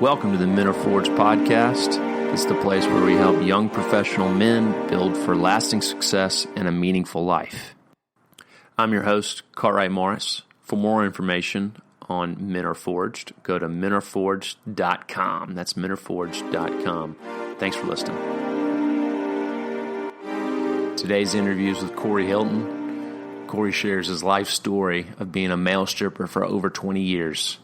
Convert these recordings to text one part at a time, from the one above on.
Welcome to the Men Are Forged podcast. It's the place where we help young professional men build for lasting success and a meaningful life. I'm your host, Cartwright Morris. For more information on Men Are Forged, go to menareforged.com. That's menareforged.com. Thanks for listening. Today's interview is with Corey Hilton. Corey shares his life story of being a male stripper for over 20 years.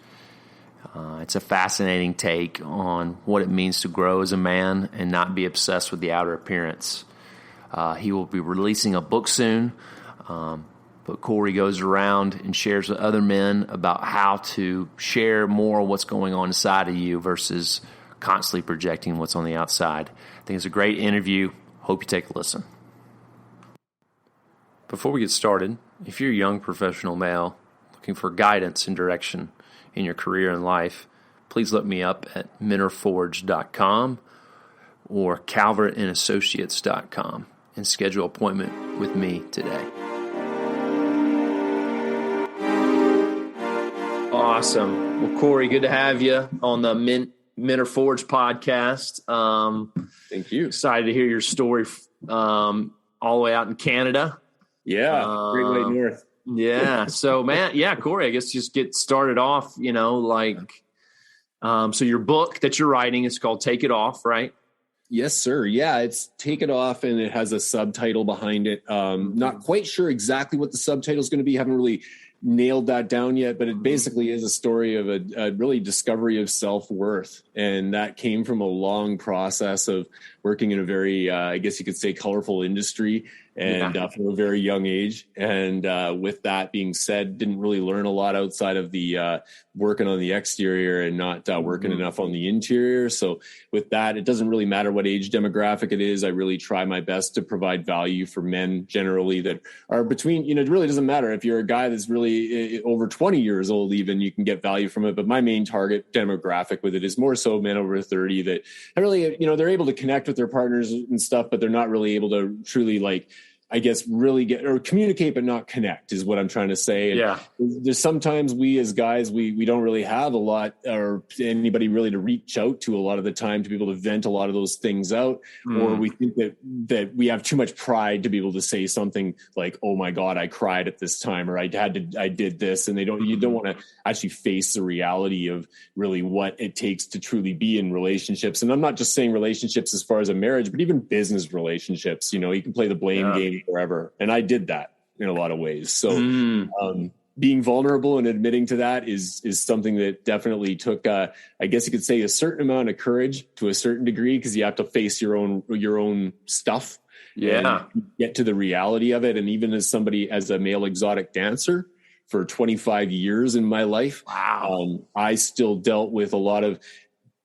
It's a fascinating take on what it means to grow as a man and not be obsessed with the outer appearance. He will be releasing a book soon, but Corey goes around and shares with other men about how to share more of what's going on inside of you versus constantly projecting what's on the outside. I think it's a great interview. Hope you take a listen. Before we get started, if you're a young professional male looking for guidance and direction in your career and life, please look me up at menareforged.com or calvertandassociates.com and schedule an appointment with me today. Awesome. Well, Corey, good to have you on the Men Are Forged podcast. Thank you. Excited to hear your story all the way out in Canada. Yeah, Great White North. Yeah. So, man, Corey, I guess just get started off, so your book that you're writing is called Take It Off, right? Yes, sir. Yeah, it's Take It Off, and it has a subtitle behind it. Not quite sure exactly what the subtitle is going to be. Haven't really nailed that down yet, but it basically is a story of a really discovery of self-worth. And that came from a long process of working in a very, I guess you could say, colorful industry. And from a very young age. And with that being said, didn't really learn a lot outside of the working on the exterior and not working enough on the interior. So with that, it doesn't really matter what age demographic it is. I really try my best to provide value for men generally that are between, it really doesn't matter if you're a guy that's really over 20 years old, even you can get value from it. But my main target demographic with it is more so men over 30 that really, they're able to connect with their partners and stuff, but they're not really able to truly really get or communicate, but not connect is what I'm trying to say. And there's sometimes we as guys, we don't really have a lot or anybody really to reach out to a lot of the time to be able to vent a lot of those things out. Or we think that we have too much pride to be able to say something like, oh my God, I cried at this time, or I did this. And you don't want to actually face the reality of really what it takes to truly be in relationships. And I'm not just saying relationships as far as a marriage, but even business relationships. You can play the blame game forever. And I did that in a lot of ways. So being vulnerable and admitting to that is something that definitely took, I guess you could say, a certain amount of courage to a certain degree, because you have to face your own stuff. And get to the reality of it. And even as a male exotic dancer for 25 years in my life, I still dealt with a lot of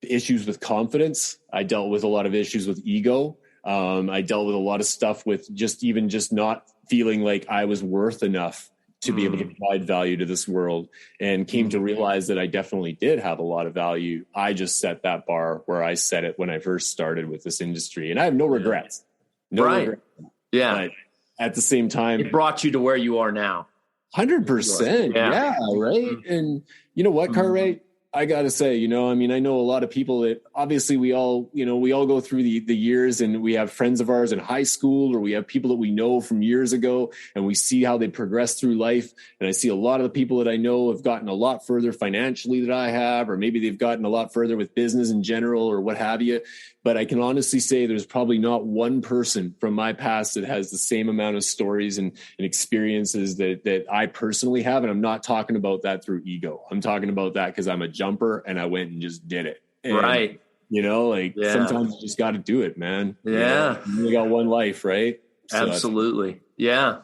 issues with confidence. I dealt with a lot of issues with ego. I dealt with a lot of stuff with just not feeling like I was worth enough to be able to provide value to this world, and came to realize that I definitely did have a lot of value. I just set that bar where I set it when I first started with this industry, and I have no regrets. Regrets. Yeah. But at the same time, it brought you to where you are now. 100%. Yeah. Right. And you know what, Cartwright? I got to say, I know a lot of people that obviously we all go through the years, and we have friends of ours in high school, or we have people that we know from years ago, and we see how they progress through life. And I see a lot of the people that I know have gotten a lot further financially than I have, or maybe they've gotten a lot further with business in general or what have you. But I can honestly say there's probably not one person from my past that has the same amount of stories and experiences that I personally have. And I'm not talking about that through ego. I'm talking about that because I'm a jumper and I went and just did it. And, sometimes you just got to do it, man. Yeah. You only got one life, right? Absolutely. Yeah.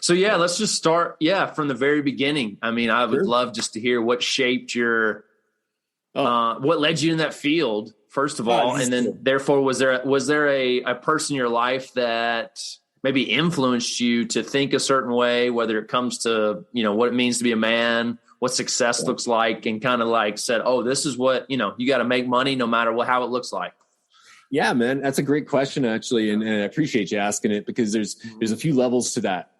So let's just start. from the very beginning. I mean, I would love just to hear what shaped your, what led you in that field, first of all. And then therefore, was there a person in your life that maybe influenced you to think a certain way, whether it comes to, what it means to be a man, what success looks like, and kind of said, oh, this is what, you got to make money no matter how it looks like? Yeah, man, that's a great question, actually. And I appreciate you asking it, because there's a few levels to that.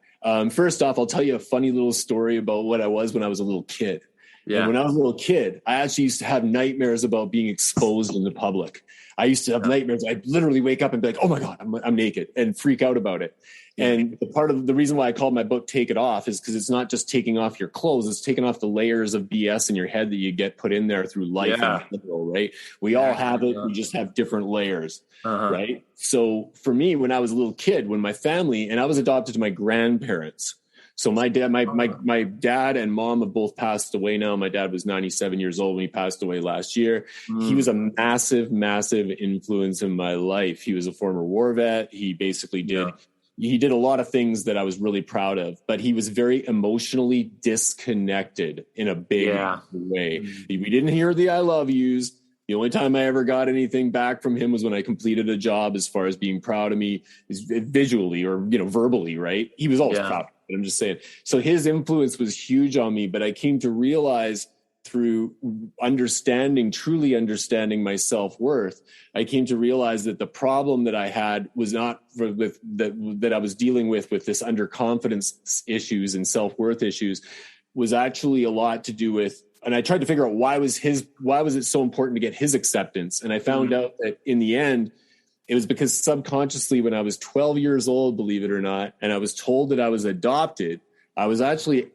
First off, I'll tell you a funny little story about what I was when I was a little kid. And when I was a little kid, I actually used to have nightmares about being exposed in the public. I used to have nightmares. I'd literally wake up and be like, oh my God, I'm naked, and freak out about it. And part of the reason why I called my book Take It Off is because it's not just taking off your clothes, it's taking off the layers of BS in your head that you get put in there through life in general, right? We all have it. We just have different layers, right? So for me, when I was a little kid, when my family, and I was adopted to my grandparents. So my dad and mom have both passed away now. My dad was 97 years old when he passed away last year. He was a massive, massive influence in my life. He was a former war vet. He basically he did a lot of things that I was really proud of, but he was very emotionally disconnected in a big way. We didn't hear the I love yous. The only time I ever got anything back from him was when I completed a job as far as being proud of me visually or, verbally, right? He was always proud. But I'm just saying. So his influence was huge on me, but I came to realize through truly understanding my self-worth, I came to realize that the problem that I had was not that I was dealing with this underconfidence issues and self-worth issues was actually a lot to do with, and I tried to figure out why was it so important to get his acceptance. And I found out that in the end, it was because subconsciously when I was 12 years old, believe it or not, and I was told that I was adopted, I was actually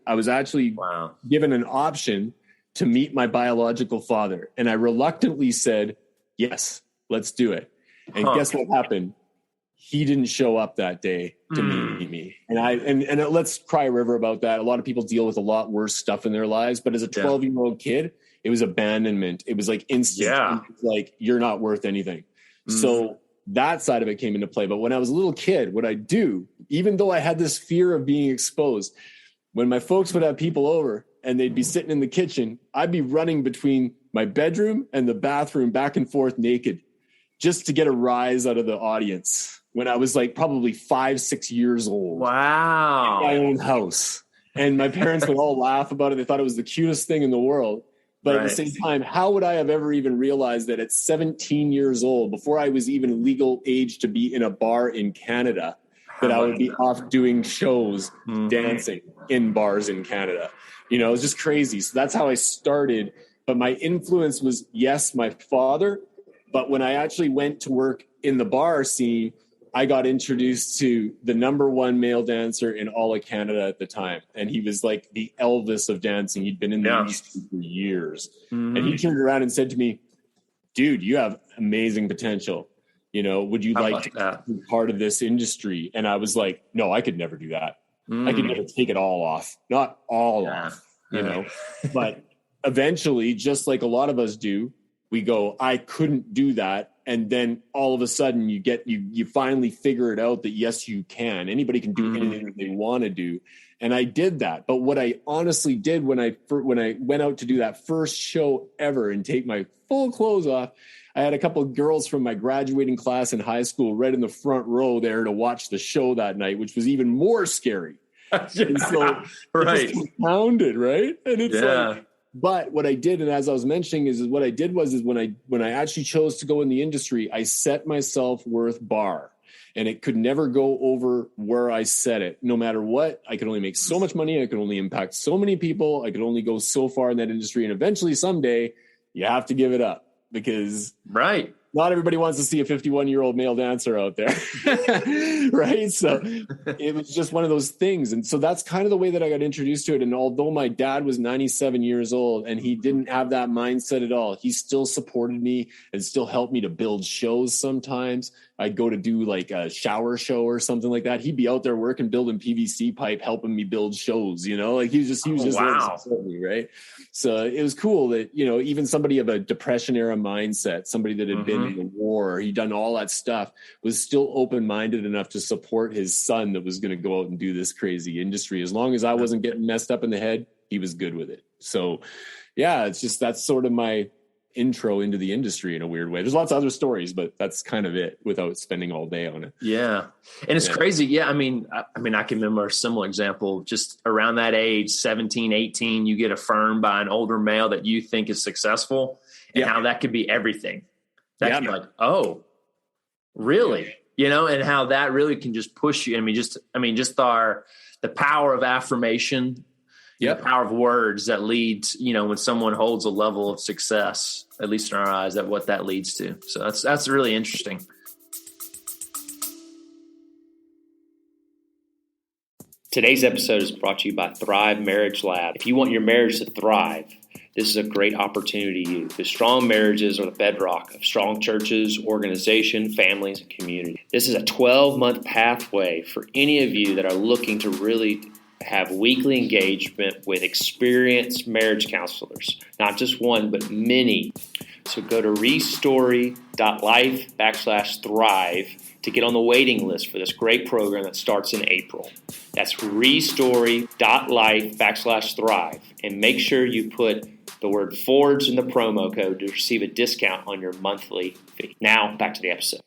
given an option to meet my biological father. And I reluctantly said, yes, let's do it. And guess what happened? He didn't show up that day to meet me. And let's cry a river about that. A lot of people deal with a lot worse stuff in their lives. But as a 12-year-old kid, it was abandonment. It was like instant. Yeah. It was like, you're not worth anything. So that side of it came into play. But when I was a little kid, what I do, even though I had this fear of being exposed, when my folks would have people over and they'd be sitting in the kitchen, I'd be running between my bedroom and the bathroom back and forth naked just to get a rise out of the audience when I was like probably 5-6 years old. Wow. In my own house. And my parents would all laugh about it. They thought it was the cutest thing in the world. But at the same time, how would I have ever even realized that at 17 years old, before I was even legal age to be in a bar in Canada, that I would be off doing shows, dancing in bars in Canada? It was just crazy. So that's how I started. But my influence was, yes, my father. But when I actually went to work in the bar scene, I got introduced to the #1 male dancer in all of Canada at the time. And he was like the Elvis of dancing. He'd been in the industry for years. And he turned around and said to me, dude, you have amazing potential. Would you like to be part of this industry? And I was like, no, I could never do that. I could never take it all off. Not all off, But eventually, just like a lot of us do, we go, I couldn't do that. And then all of a sudden you finally figure it out that yes, you can. Anybody can do anything that they want to do. And I did that. But what I honestly did when I went out to do that first show ever and take my full clothes off, I had a couple of girls from my graduating class in high school right in the front row there to watch the show that night, which was even more scary. And so it just compounded, right? And it's like, but what I did, and as I was mentioning, is what I did was when I actually chose to go in the industry, I set my self-worth bar, and it could never go over where I set it. No matter what, I could only make so much money. I could only impact so many people. I could only go so far in that industry. And eventually someday you have to give it up because not everybody wants to see a 51-year-old male dancer out there. Right. So it was just one of those things. And so that's kind of the way that I got introduced to it. And although my dad was 97 years old and he didn't have that mindset at all, he still supported me and still helped me to build shows. Sometimes I'd go to do like a shower show or something like that. He'd be out there working, building PVC pipe, helping me build shows, like he was just there to support me. Right. So it was cool that, even somebody of a depression era mindset, somebody that had been in the war, he'd done all that stuff, was still open-minded enough to support his son that was going to go out and do this crazy industry. As long as I wasn't getting messed up in the head, he was good with it. So yeah, it's just, that's sort of my intro into the industry in a weird way. There's lots of other stories, but that's kind of it without spending all day on it. Yeah. And it's crazy. Yeah. I mean, I can remember a similar example, just around that age, 17, 18, you get affirmed by an older male that you think is successful and how that could be everything. That can be like, oh, really? And how that really can just push you. The power of affirmation and the power of words that leads, when someone holds a level of success, at least in our eyes, that what that leads to. So that's really interesting. Today's episode is brought to you by Thrive Marriage Lab. If you want your marriage to thrive, this is a great opportunity to you, because strong marriages are the bedrock of strong churches, organization, families, and community. This is a 12-month pathway for any of you that are looking to really have weekly engagement with experienced marriage counselors, not just one, but many. So go to restory.life/thrive to get on the waiting list for this great program that starts in April. That's restory.life/thrive. And make sure you put the word Forge in the promo code to receive a discount on your monthly fee. Now, back to the episode.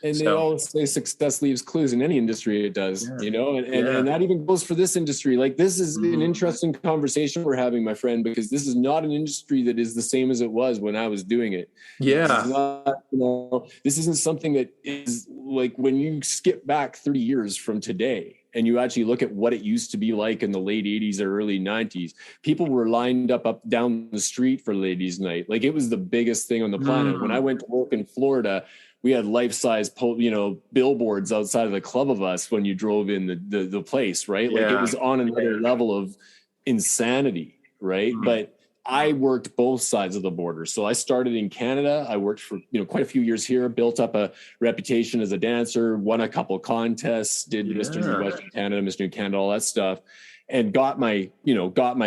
And they always say success leaves clues. In any industry it does, and that even goes for this industry. Like, this is an interesting conversation we're having, my friend, because this is not an industry that is the same as it was when I was doing it. This isn't something that is like, when you skip back 30 years from today and you actually look at what it used to be like in the late 80s or early 90s, people were lined up down the street for ladies' night. Like, it was the biggest thing on the planet. When I went to work in Florida, we had life-size, billboards outside of the club of us when you drove in the place, right? Like, it was on another level of insanity, right? But I worked both sides of the border. So I started in Canada. I worked for, quite a few years here, built up a reputation as a dancer, won a couple of contests, did Mr. Western Canada, Mr. New Canada, all that stuff, and got my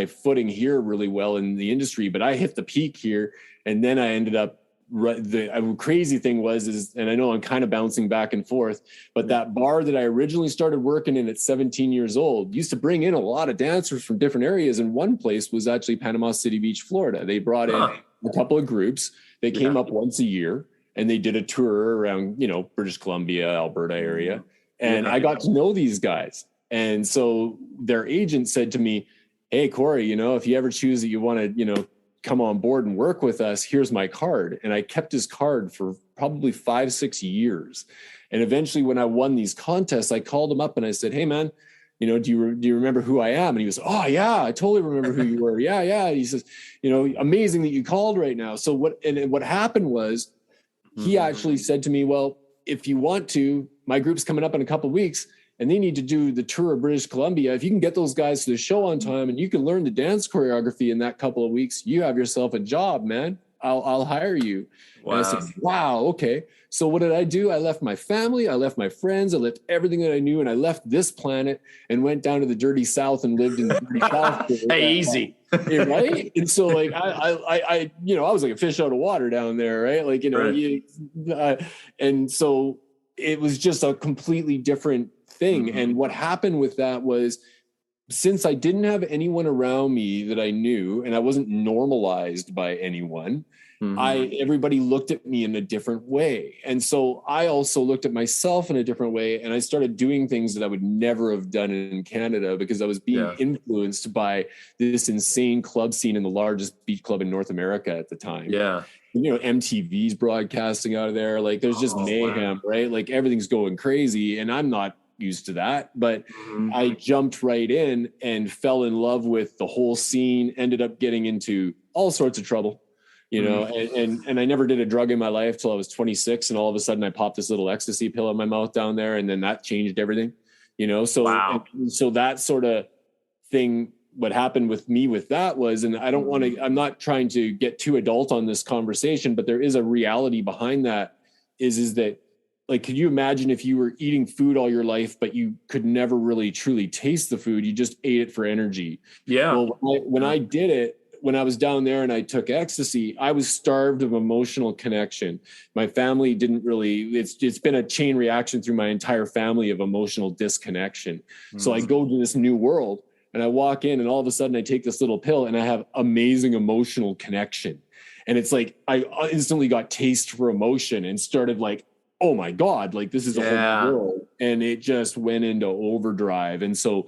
footing here really well in the industry. But I hit the peak here, and then I ended up, the crazy thing was, and I know I'm kind of bouncing back and forth, but that bar that I originally started working in at 17 years old used to bring in a lot of dancers from different areas. And one place was actually Panama City Beach, Florida. They brought in a couple of groups. They came up once a year and they did a tour around, British Columbia, Alberta area. And I got to know these guys. And so their agent said to me, "Hey, Corey, if you ever choose that you want to, come on board and work with us, here's my card." And I kept his card for probably 5-6 years. And eventually, when I won these contests, I called him up and I said, "Hey, man, do you remember who I am?" And he was, "Oh yeah, I totally remember who you were. Yeah." He says, "Amazing that you called right now." So what happened was, he actually said to me, "Well, if you want to, my group's coming up in a couple of weeks, and they need to do the tour of British Columbia. If you can get those guys to the show on time and you can learn the dance choreography in that couple of weeks, you have yourself a job, man. I'll hire you." Wow. And I said, "Wow, okay." So what did I do? I left my family, I left my friends, I left everything that I knew, and I left this planet and went down to the dirty South and lived in the dirty South. Hey, easy. Right? And so, like, I was like a fish out of water down there, right? Like, and so it was just a completely different thing. And what happened with that was, since I didn't have anyone around me that I knew, and I wasn't normalized by anyone, everybody looked at me in a different way. And so I also looked at myself in a different way, and I started doing things that I would never have done in Canada, because I was being influenced by this insane club scene in the largest beach club in North America at the time. MTV's broadcasting out of there. Like, there's just mayhem, right? Like, everything's going crazy, and I'm not used to that, but I jumped right in and fell in love with the whole scene, ended up getting into all sorts of trouble, and I never did a drug in my life till I was 26. And all of a sudden I popped this little ecstasy pill in my mouth down there. And then that changed everything, so that sort of thing, what happened with me with that was, and I'm not trying to get too adult on this conversation, but there is a reality behind that is that, like, could you imagine if you were eating food all your life, but you could never really truly taste the food? You just ate it for energy. Well, when I did it, when I was down there and I took ecstasy, I was starved of emotional connection. My family didn't really, it's been a chain reaction through my entire family of emotional disconnection. So I go to this new world and I walk in, and all of a sudden I take this little pill and I have amazing emotional connection. And it's like, I instantly got taste for emotion and started like, oh my God, like, this is a whole world. And it just went into overdrive. And so,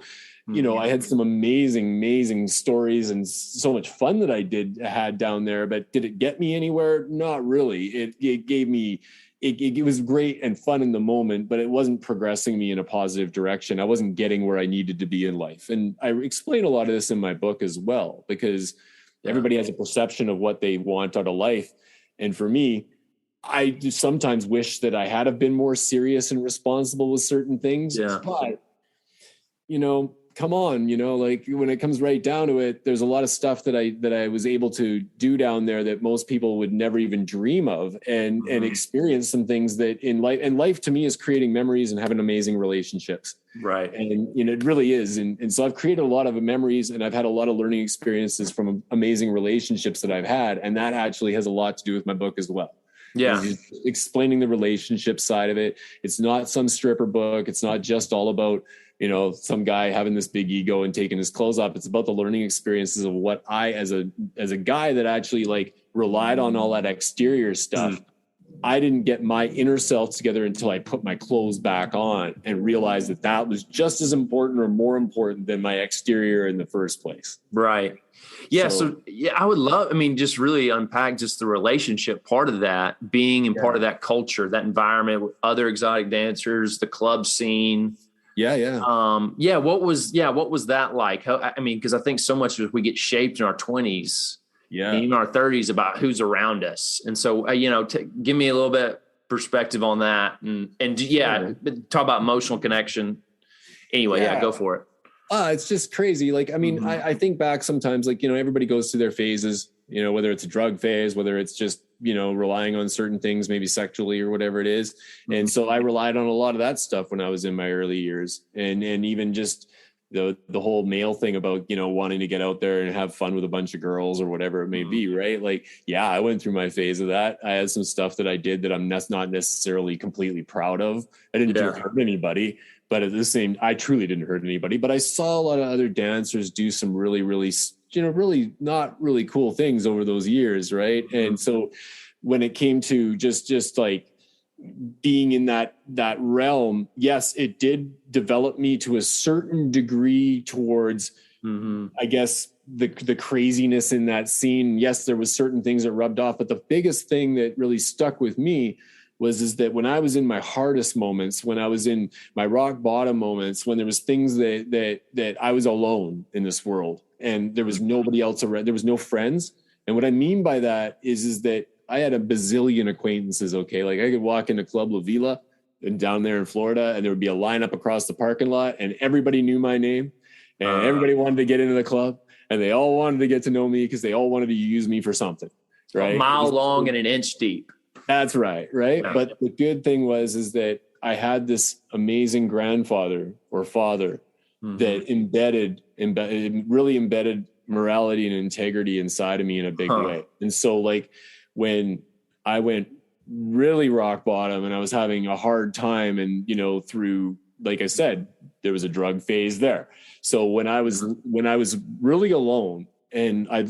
I had some amazing stories and so much fun that I had down there, but did it get me anywhere? Not really. It gave me it was great and fun in the moment, but it wasn't progressing me in a positive direction. I wasn't getting where I needed to be in life. And I explain a lot of this in my book as well, because everybody has a perception of what they want out of life. And for me, I just sometimes wish that I had have been more serious and responsible with certain things. Yeah. But, come on, like when it comes right down to it, there's a lot of stuff that I was able to do down there that most people would never even dream of, and experience some things that in life, and life to me is creating memories and having amazing relationships. Right. And, it really is. And so I've created a lot of memories, and I've had a lot of learning experiences from amazing relationships that I've had. And that actually has a lot to do with my book as well. Yeah. Explaining the relationship side of it. It's not some stripper book. It's not just all about, some guy having this big ego and taking his clothes off. It's about the learning experiences of what I, as a guy that actually like relied on all that exterior stuff. I didn't get my inner self together until I put my clothes back on and realized that was just as important or more important than my exterior in the first place. Right. Yeah. So I would love, just really unpack just the relationship part of that, being in part of that culture, that environment with other exotic dancers, the club scene. Yeah. What was that like? Because I think so much of we get shaped in our 20s, in our 30s about who's around us. And so, give me a little bit perspective on that and talk about emotional connection. Anyway, go for it. It's just crazy. Like, I think back sometimes, like, everybody goes through their phases, whether it's a drug phase, whether it's just, relying on certain things, maybe sexually or whatever it is. And so I relied on a lot of that stuff when I was in my early years, and even just the whole male thing about, wanting to get out there and have fun with a bunch of girls or whatever it may be. Right. Like, I went through my phase of that. I had some stuff that I did that I'm not necessarily completely proud of. I didn't hurt anybody. But at the same, I truly didn't hurt anybody. But I saw a lot of other dancers do some really, really, really not really cool things over those years, right? And so when it came to just like being in that realm, yes, it did develop me to a certain degree towards, I guess, the craziness in that scene. Yes, there was certain things that rubbed off, but the biggest thing that really stuck with me is that when I was in my hardest moments, when I was in my rock bottom moments, when there was things that I was alone in this world and there was nobody else around, there was no friends. And what I mean by that is that I had a bazillion acquaintances. Okay. Like I could walk into Club La Vila and down there in Florida, and there would be a lineup across the parking lot, and everybody knew my name, and everybody wanted to get into the club, and they all wanted to get to know me because they all wanted to use me for something. Right. A mile long and an inch deep. That's right. Right. Yeah. But the good thing is that I had this amazing grandfather or father that really embedded morality and integrity inside of me in a big way. And so like when I went really rock bottom and I was having a hard time, and, through, like I said, there was a drug phase there. So when I was really alone and I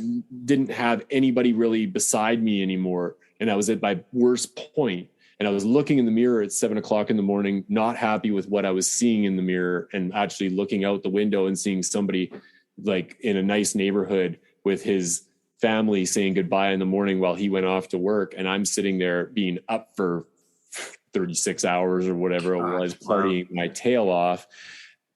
didn't have anybody really beside me anymore, and I was at my worst point, and I was looking in the mirror at 7:00 in the morning, not happy with what I was seeing in the mirror, and actually looking out the window and seeing somebody like in a nice neighborhood with his family saying goodbye in the morning while he went off to work. And I'm sitting there being up for 36 hours or whatever it was, partying my tail off.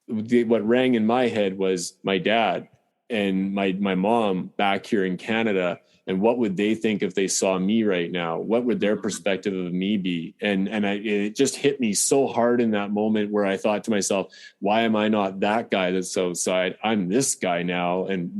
What rang in my head was my dad and my mom back here in Canada. And what would they think if they saw me right now? What would their perspective of me be? And it just hit me so hard in that moment where I thought to myself, why am I not that guy that's outside? I'm this guy now. And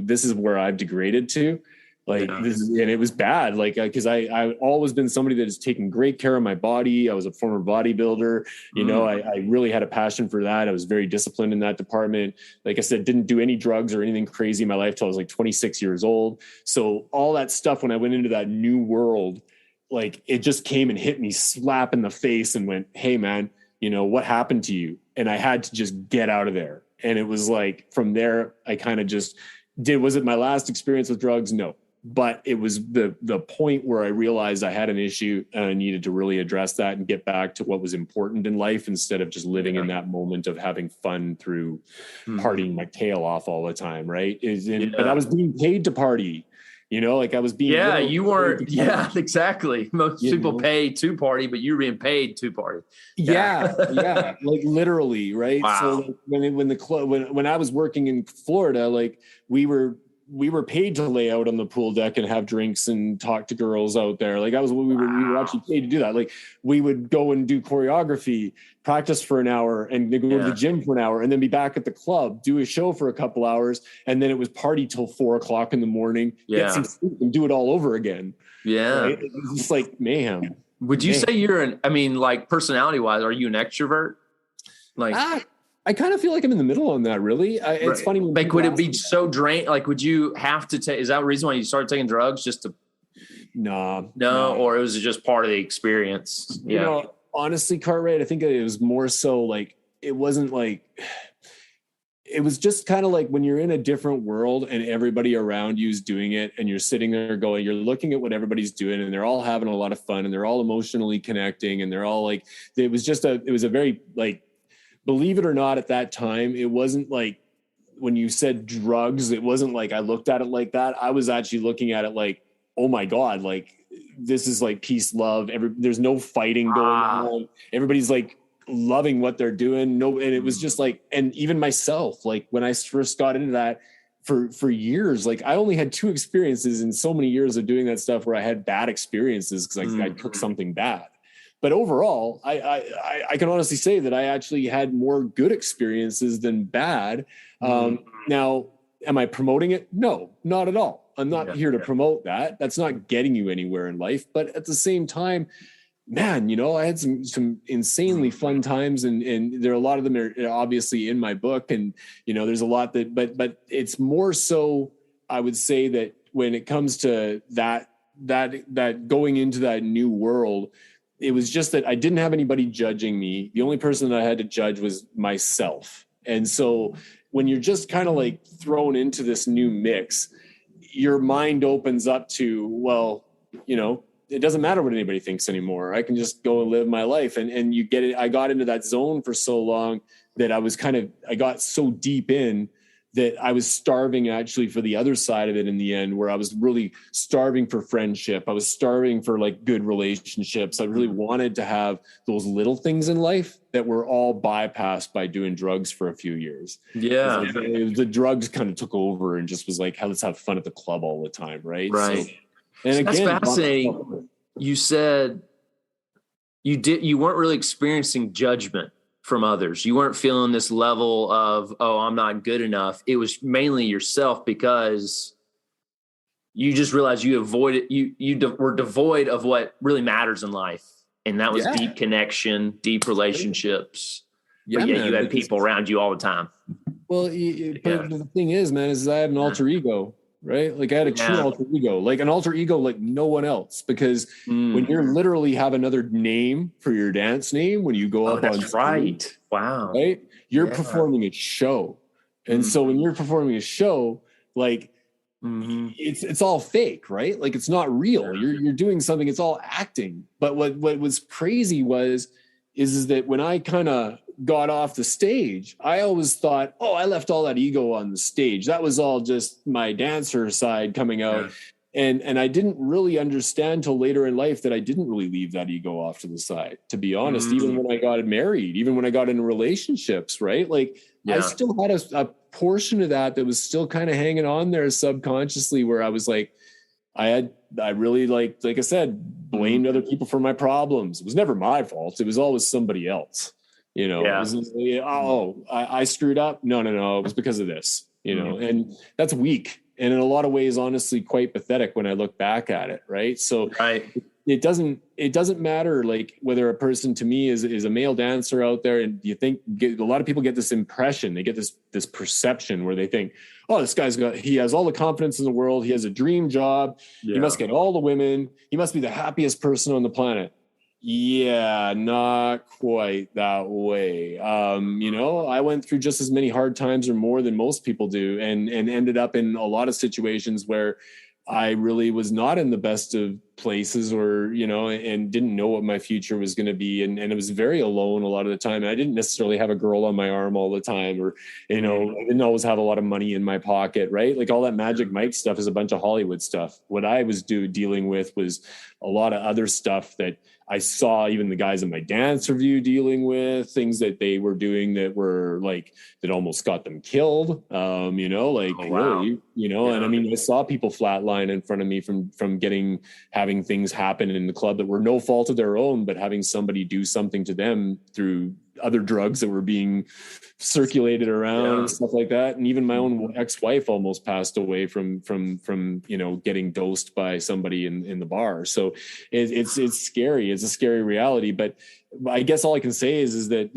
this is where I've degraded to. And it was bad. Like, cause I've always been somebody that has taken great care of my body. I was a former bodybuilder. I really had a passion for that. I was very disciplined in that department. Like I said, didn't do any drugs or anything crazy in my life till I was like 26 years old. So all that stuff, when I went into that new world, like it just came and hit me slap in the face and went, hey man, what happened to you? And I had to just get out of there. And it was like, from there, I kind of just was it my last experience with drugs? No. But it was the point where I realized I had an issue and I needed to really address that and get back to what was important in life, instead of just living in that moment of having fun through partying my tail off all the time. Right. But I was being paid to party. like I was being, yeah, you weren't. Yeah, exactly. Most people know? pay to party, but you're being paid to party. Yeah, yeah, like literally, right? Wow. So like, when I was working in Florida, like we were paid to lay out on the pool deck and have drinks and talk to girls out there. Like that was what we were actually paid to do that. Like we would go and do choreography, practice for an hour, and then go to the gym for an hour, and then be back at the club, do a show for a couple hours, and then it was party till 4:00 in the morning, get some sleep, and do it all over again. Yeah, right? It was just like mayhem. Would you say you're like personality wise, are you an extrovert? Like, I kind of feel like I'm in the middle on that, really. It's funny. Like, would it be so drained? Like, would you have to take, is that the reason why you started taking drugs just to? No. Or it was just part of the experience? You know, honestly, Cartwright, I think it was more so like, it wasn't like, it was just kind of like when you're in a different world and everybody around you is doing it and you're sitting there going, you're looking at what everybody's doing and they're all having a lot of fun and they're all emotionally connecting and they're all like, it was a very like, believe it or not, at that time, it wasn't like when you said drugs, it wasn't like I looked at it like that. I was actually looking at it like, oh my God, like this is like peace, love. There's no fighting going on. Everybody's like loving what they're doing. And it was just like, and even myself, like when I first got into that for years, like I only had 2 experiences in so many years of doing that stuff where I had bad experiences because I took something bad. But overall, I can honestly say that I actually had more good experiences than bad. Now, am I promoting it? No, not at all. I'm not here to promote that. That's not getting you anywhere in life. But at the same time, man, I had some insanely fun times, and there are a lot of them are obviously in my book, and there's a lot that, but it's more so. I would say that when it comes to that going into that new world. It was just that I didn't have anybody judging me. The only person that I had to judge was myself. And so when you're just kind of like thrown into this new mix, your mind opens up to, well, it doesn't matter what anybody thinks anymore. I can just go and live my life. And you get it. I got into that zone for so long that I got so deep in that I was starving actually for the other side of it in the end, where I was really starving for friendship. I was starving for like good relationships. I really wanted to have those little things in life that were all bypassed by doing drugs for a few years. Yeah. The drugs kind of took over and just was like, let's have fun at the club all the time. Right. Right. So, and again, that's fascinating. You said you weren't really experiencing judgment from others. You weren't feeling this level of, oh, I'm not good enough. It was mainly yourself because you just realized you avoided, were devoid of what really matters in life. And that was deep connection, deep relationships. Yeah, you had people around you all the time. Well, but the thing is, man, is I have an alter ego, right? Like I had a true alter ego, like an alter ego like no one else, because when you're literally have another name for your dance name, when you go up on stage, right. Wow. Right? You're performing a show. And so when you're performing a show, like it's all fake, right? Like it's not real. You're doing something, it's all acting. But what was crazy is that when I kind of got off the stage, I always thought, oh, I left all that ego on the stage. That was all just my dancer side coming out. And I didn't really understand till later in life that I didn't really leave that ego off to the side, to be honest. Even when I got married, even when I got into relationships, right? Like I still had a portion of that was still kind of hanging on there subconsciously, where I was like, I really like I said, blamed other people for my problems. It was never my fault. It was always somebody else. It was, I screwed up. No. It was because of this, and that's weak. And in a lot of ways, honestly, quite pathetic when I look back at it. Right. So it doesn't matter like whether a person to me is a male dancer out there. And you think a lot of people get this impression, they get this perception where they think, oh, this he has all the confidence in the world. He has a dream job. He must get all the women. He must be the happiest person on the planet. Yeah, not quite that way. I went through just as many hard times or more than most people do, and ended up in a lot of situations where I really was not in the best of places or, and didn't know what my future was going to be. And it was very alone a lot of the time. I didn't necessarily have a girl on my arm all the time, or, I didn't always have a lot of money in my pocket, right? Like all that Magic Mike stuff is a bunch of Hollywood stuff. What I was dealing with was a lot of other stuff that I saw even the guys in my dance review dealing with, things that they were doing that were like, that almost got them killed. Wow. Really, and I mean, I saw people flatline in front of me from having things happen in the club that were no fault of their own, but having somebody do something to them through other drugs that were being circulated around and stuff like that. And even my own ex-wife almost passed away from getting dosed by somebody in the bar. So it's scary. It's a scary reality. But I guess all I can say is that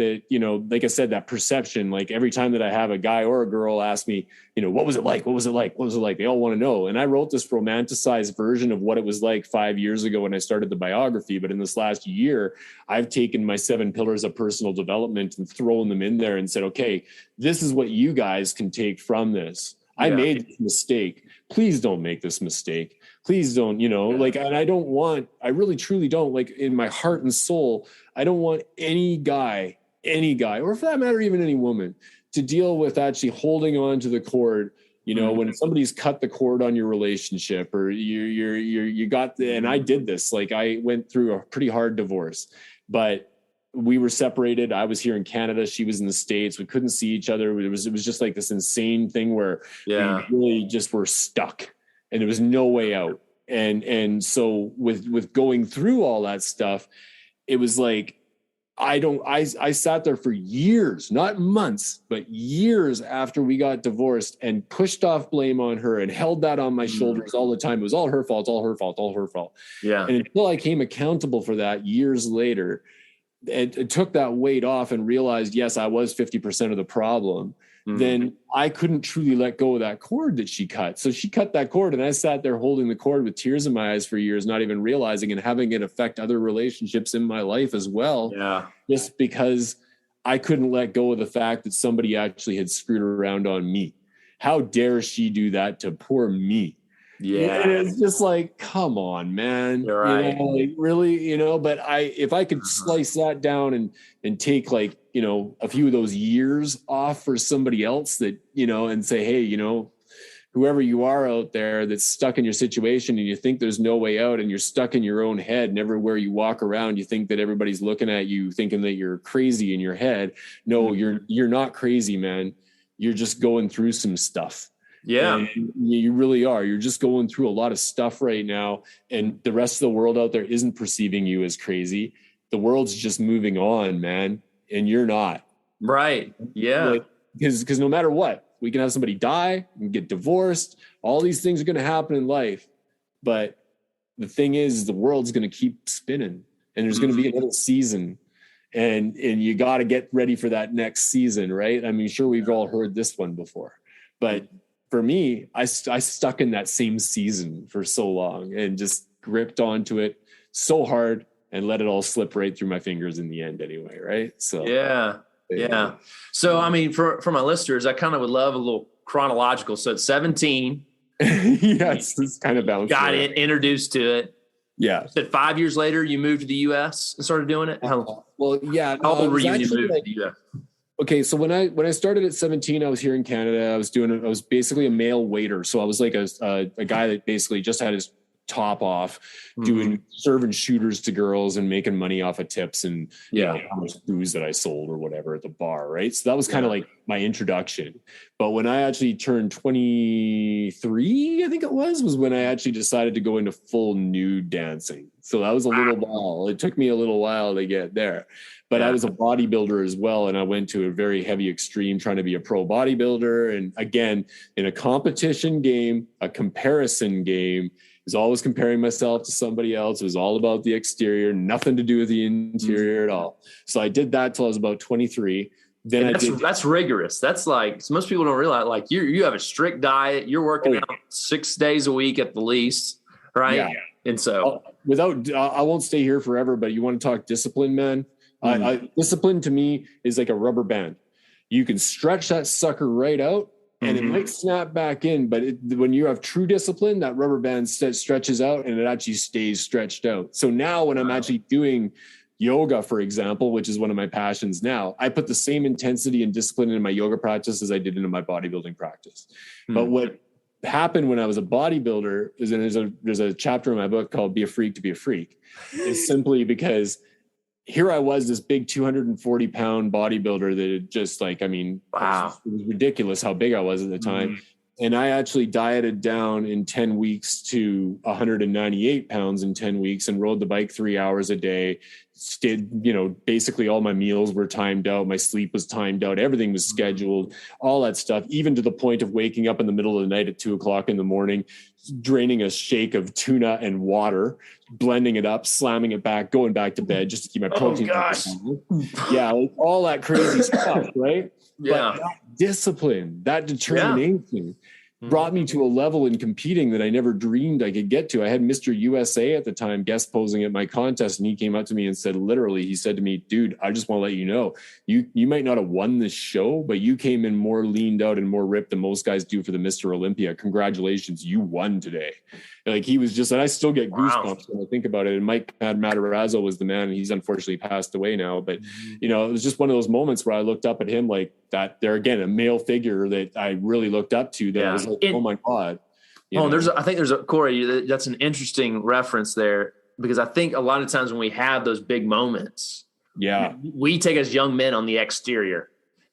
like I said, that perception, like every time that I have a guy or a girl ask me, what was it like? What was it like? What was it like? They all want to know. And I wrote this romanticized version of what it was like 5 years ago when I started the biography. But in this last year, I've taken my 7 pillars of personal development and thrown them in there and said, okay, this is what you guys can take from this. I made this mistake. Please don't make this mistake. Please don't, and I really truly don't, like in my heart and soul, I don't want any guy, or for that matter, even any woman, to deal with actually holding on to the cord, when somebody's cut the cord on your relationship, or you got and I did this, like I went through a pretty hard divorce, but we were separated. I was here in Canada. She was in the States. We couldn't see each other. It was just like this insane thing where we really just were stuck and there was no way out. And so with going through all that stuff, it was like, I sat there for years, not months, but years after we got divorced and pushed off blame on her and held that on my shoulders all the time. It was all her fault, it's all her fault, all her fault. Yeah. And until I came accountable for that years later, it took that weight off and realized, yes, I was 50% of the problem. Then I couldn't truly let go of that cord that she cut. So she cut that cord and I sat there holding the cord with tears in my eyes for years, not even realizing and having it affect other relationships in my life as well. Yeah. Just because I couldn't let go of the fact that somebody actually had screwed around on me. How dare she do that to poor me? Yeah. And it's just like, come on, man. You're right. Really, but if I could slice that down and take like, a few of those years off for somebody else that, and say, hey, whoever you are out there that's stuck in your situation and you think there's no way out and you're stuck in your own head, and everywhere you walk around, you think that everybody's looking at you thinking that you're crazy in your head. No, you're not crazy, man. You're just going through some stuff. Yeah, and you really are. You're just going through a lot of stuff right now, and the rest of the world out there isn't perceiving you as crazy. The world's just moving on, man, and you're not. Right. Yeah. Because no matter what, we can have somebody die, we can get divorced. All these things are going to happen in life, but the thing is, the world's going to keep spinning, and there's going to be another season, and you got to get ready for that next season, right? I mean, sure, we've all heard this one before, but for me, I stuck in that same season for so long and just gripped onto it so hard and let it all slip right through my fingers in the end anyway, right? So yeah. So, I mean, for my listeners, I kind of would love a little chronological. So at 17. Yes, it's kind of bounced. Got introduced to it. Yeah. So 5 years later, you moved to the U.S. and started doing it? How old were you when you moved to the U.S.? Okay, so when I started at 17, I was here in Canada. I was basically a male waiter. So I was like a guy that basically just had his top off, doing serving shooters to girls and making money off of tips and how much booze that I sold or whatever at the bar, right? So that was kind of like my introduction. But when I actually turned 23, I think it was when I actually decided to go into full nude dancing. So that was a little while. It took me a little while to get there. But I was a bodybuilder as well, and I went to a very heavy extreme trying to be a pro bodybuilder. And again, in a competition game, a comparison game, is always comparing myself to somebody else. It was all about the exterior, nothing to do with the interior at all. So I did that till I was about 23. Then that's rigorous. That's like, so most people don't realize, like you have a strict diet. You're working out 6 days a week at the least, right? Yeah. And so I won't stay here forever, but you want to talk discipline, man? Discipline to me is like a rubber band. You can stretch that sucker right out and it might snap back in, but when you have true discipline, that rubber band stretches out and it actually stays stretched out. So now when I'm actually doing yoga, for example, which is one of my passions now, I put the same intensity and discipline in my yoga practice as I did into my bodybuilding practice. But what happened when I was a bodybuilder is, and there's a chapter in my book called Be a Freak to Be a Freak, is simply because here I was, this big 240-pound bodybuilder that had just like, I mean, wow, it was ridiculous how big I was at the time. And I actually dieted down in 10 weeks to 198 pounds in 10 weeks and rode the bike 3 hours a day. Basically all my meals were timed out. My sleep was timed out. Everything was scheduled, all that stuff, even to the point of waking up in the middle of the night at 2:00 in the morning, draining a shake of tuna and water, blending it up, slamming it back, going back to bed just to keep my protein. Oh gosh. Yeah. Like all that crazy stuff. Right. Yeah. But that discipline, that determination brought me to a level in competing that I never dreamed I could get to. I had Mr. USA at the time guest posing at my contest, and he came up to me and said, literally, he said to me, dude, I just want to let you know, you might not have won this show, but you came in more leaned out and more ripped than most guys do for the Mr. Olympia. Congratulations, you won today. Like he was just, and I still get goosebumps when I think about it. And Mike Matarazzo was the man, and he's unfortunately passed away now. But, it was just one of those moments where I looked up at him like that. There again, a male figure that I really looked up to that I was like, oh my God. I think there's a Corey, that's an interesting reference there, because I think a lot of times when we have those big moments, we take as young men on the exterior.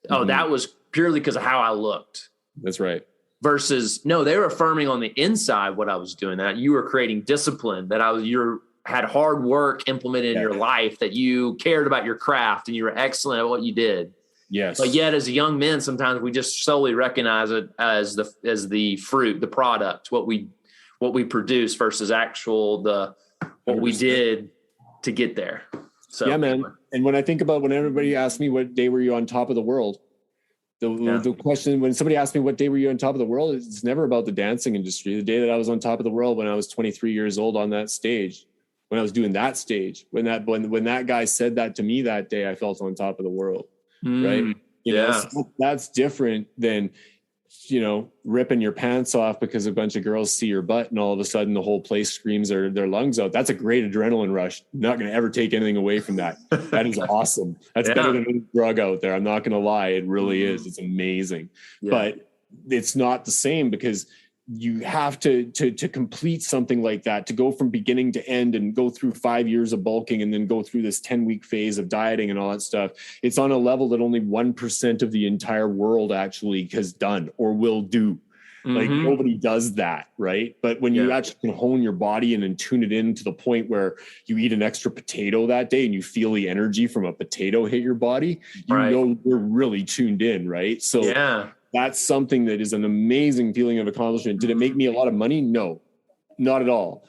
Oh, that was purely because of how I looked. That's right. Versus, no, they were affirming on the inside what I was doing, that you were creating discipline, that you had hard work implemented in your life, that you cared about your craft and you were excellent at what you did. Yes. But yet as young men, sometimes we just solely recognize it as the fruit, the product, what we produce versus what we did to get there. So yeah, man. And when I think about when everybody asks me what day were you on top of the world, the question, when somebody asks me what day were you on top of the world, it's never about the dancing industry. The day that I was on top of the world, when I was 23 years old on that stage, when I was doing that stage, when that guy said that to me that day, I felt on top of the world. Right. So that's different than, ripping your pants off because a bunch of girls see your butt and all of a sudden the whole place screams their lungs out. That's a great adrenaline rush. I'm not going to ever take anything away from that. That is awesome. That's better than any drug out there. I'm not going to lie. It really is. It's amazing, but it's not the same, because you have to complete something like that, to go from beginning to end and go through 5 years of bulking and then go through this 10-week phase of dieting and all that stuff. It's on a level that only 1% of the entire world actually has done or will do. Like nobody does that. Right. But when you actually can hone your body and tune it in to the point where you eat an extra potato that day and you feel the energy from a potato hit your body, know you're really tuned in. Right. So that's something that is an amazing feeling of accomplishment. Did it make me a lot of money? No, not at all.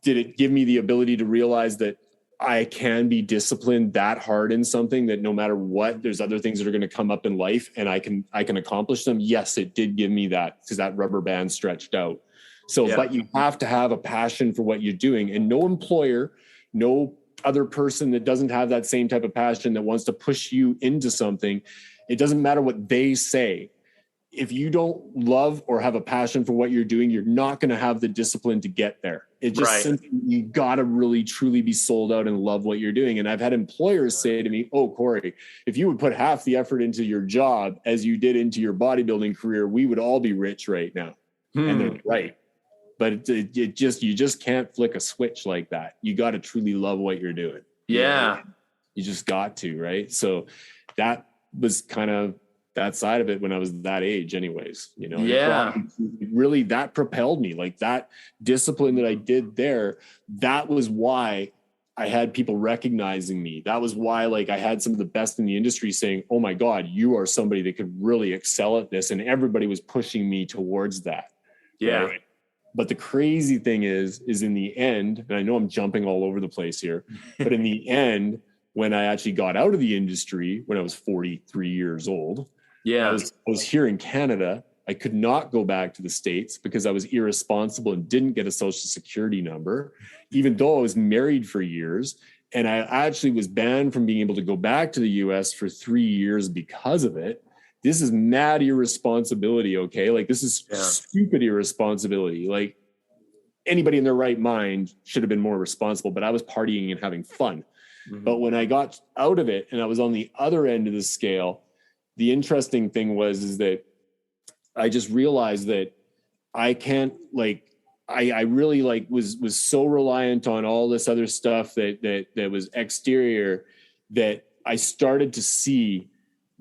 Did it give me the ability to realize that I can be disciplined that hard in something, that no matter what, there's other things that are going to come up in life and I can accomplish them? Yes, it did give me that, because that rubber band stretched out. So, but you have to have a passion for what you're doing, and no employer, no other person that doesn't have that same type of passion that wants to push you into something. It doesn't matter what they say. If you don't love or have a passion for what you're doing, you're not going to have the discipline to get there. It just simply, you got to really, truly be sold out and love what you're doing. And I've had employers say to me, oh, Corey, if you would put half the effort into your job as you did into your bodybuilding career, we would all be rich right now. And they're right. But you just can't flick a switch like that. You got to truly love what you're doing. Yeah. You just got to, right? So that was kind of that side of it when I was that age anyways, really, that propelled me, like that discipline that I did there. That was why I had people recognizing me. That was why, like, I had some of the best in the industry saying, oh my God, you are somebody that could really excel at this. And everybody was pushing me towards that. Yeah. Right? But the crazy thing is in the end, and I know I'm jumping all over the place here, but in the end, when I actually got out of the industry, when I was 43 years old, I was here in Canada. I could not go back to the States because I was irresponsible and didn't get a social security number, even though I was married for years. And I actually was banned from being able to go back to the US for 3 years because of it. this is mad irresponsibility. Okay. Like this is stupid irresponsibility. Like anybody in their right mind should have been more responsible, but I was partying and having fun. Mm-hmm. But when I got out of it and I was on the other end of the scale, the interesting thing is that I just realized that I can't like, I really like was so reliant on all this other stuff that was exterior that I started to see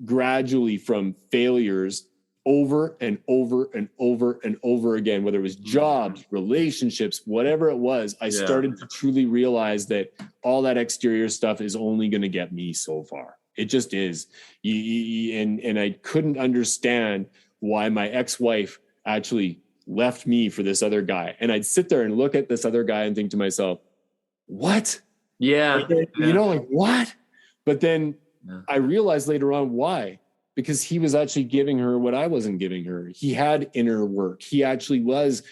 gradually from failures over and over and over and over again, whether it was jobs, relationships, whatever it was, I started to truly realize that all that exterior stuff is only going to get me so far. It just is. And I couldn't understand why my ex-wife actually left me for this other guy. And I'd sit there and look at this other guy and think to myself, what? Yeah. You know, like what? But then I realized later on why. Because he was actually giving her what I wasn't giving her. He had inner work. He actually was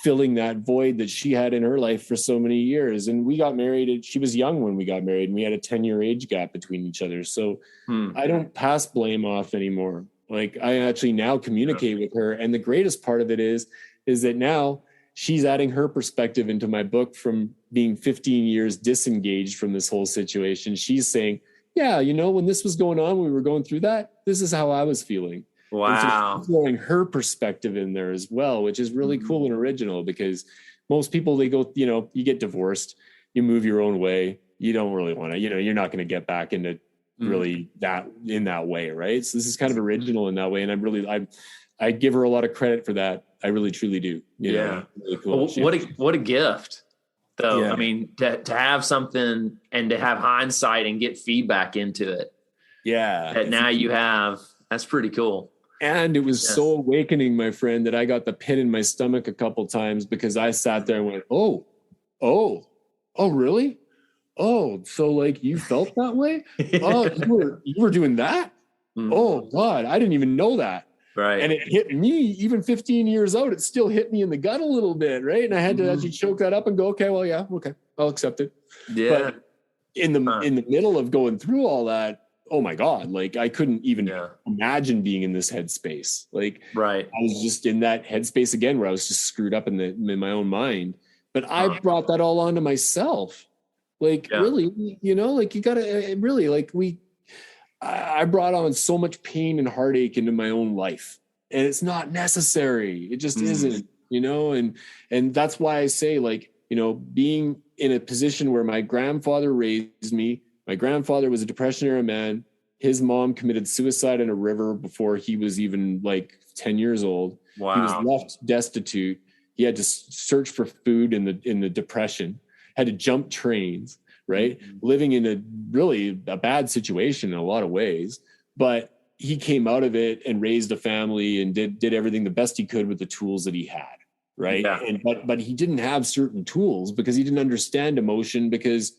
filling that void that she had in her life for so many years. And we got married. She was young when we got married, and we had a 10-year age gap between each other. So I don't pass blame off anymore. Like I actually now communicate with her. And the greatest part of it is that now she's adding her perspective into my book from being 15 years disengaged from this whole situation. She's saying, yeah, you know, when this was going on, when we were going through that, this is how I was feeling. Wow. And so throwing her perspective in there as well, which is really cool and original, because most people, they go, you know, you get divorced, you move your own way. You don't really want to, you know, you're not going to get back into really that in that way. Right. So this is kind of original in that way. And I give her a lot of credit for that. I really, truly do. You know, really cool. What a gift. Though, I mean, to have something and to have hindsight and get feedback into it. Yeah. That now you have, that's pretty cool. And it was so awakening, my friend, that I got the pit in my stomach a couple times because I sat there and went, oh, really? Oh, so like you felt that way? Oh, you were doing that? Oh God, I didn't even know that. Right. And it hit me even 15 years out. It still hit me in the gut a little bit. Right. And I had to actually choke that up and go, okay, well, yeah, okay, I'll accept it. Yeah. But in the middle of going through all that, oh my God, like I couldn't even imagine being in this headspace. Like, I was just in that headspace again, where I was just screwed up in my own mind, but I brought that all onto myself. Like, really, you know, like you gotta really like I brought on so much pain and heartache into my own life, and it's not necessary. It just isn't, you know, and that's why I say, like, you know, being in a position where my grandfather raised me, my grandfather was a Depression era man. His mom committed suicide in a river before he was even like 10 years old. Wow. He was left destitute. He had to search for food in the Depression, had to jump trains. Right. Living in a bad situation in a lot of ways, but he came out of it and raised a family and did everything the best he could with the tools that he had. Right. Yeah. But he didn't have certain tools because he didn't understand emotion, because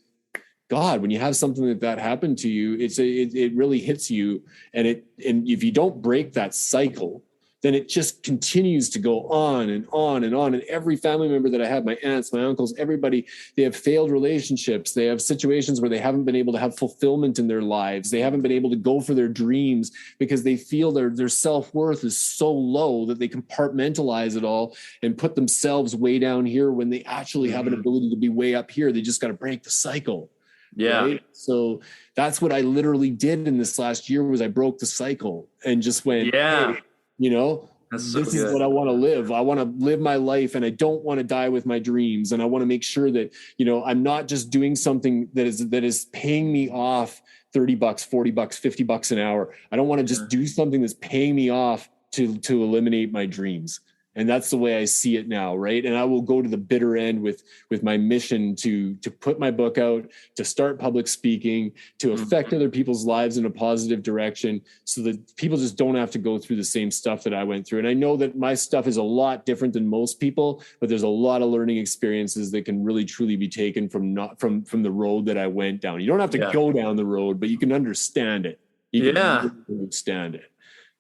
God, when you have something like that happen to you, it really hits you. And if you don't break that cycle, then it just continues to go on and on and on. And every family member that I have, my aunts, my uncles, everybody, they have failed relationships. They have situations where they haven't been able to have fulfillment in their lives. They haven't been able to go for their dreams because they feel their self-worth is so low that they compartmentalize it all and put themselves way down here when they actually have an ability to be way up here. They just got to break the cycle. Yeah. Right? So that's what I literally did in this last year, was I broke the cycle and just went, hey, you know, this is what I want to live. I want to live my life, and I don't want to die with my dreams. And I want to make sure that, you know, I'm not just doing something that is paying me off $30, $40, $50 an hour. I don't want to just do something that's paying me off to eliminate my dreams. And that's the way I see it now, right? And I will go to the bitter end with my mission to put my book out, to start public speaking, to affect other people's lives in a positive direction, so that people just don't have to go through the same stuff that I went through. And I know that my stuff is a lot different than most people, but there's a lot of learning experiences that can really truly be taken from the road that I went down. You don't have to go down the road, but you can understand it. You can understand it.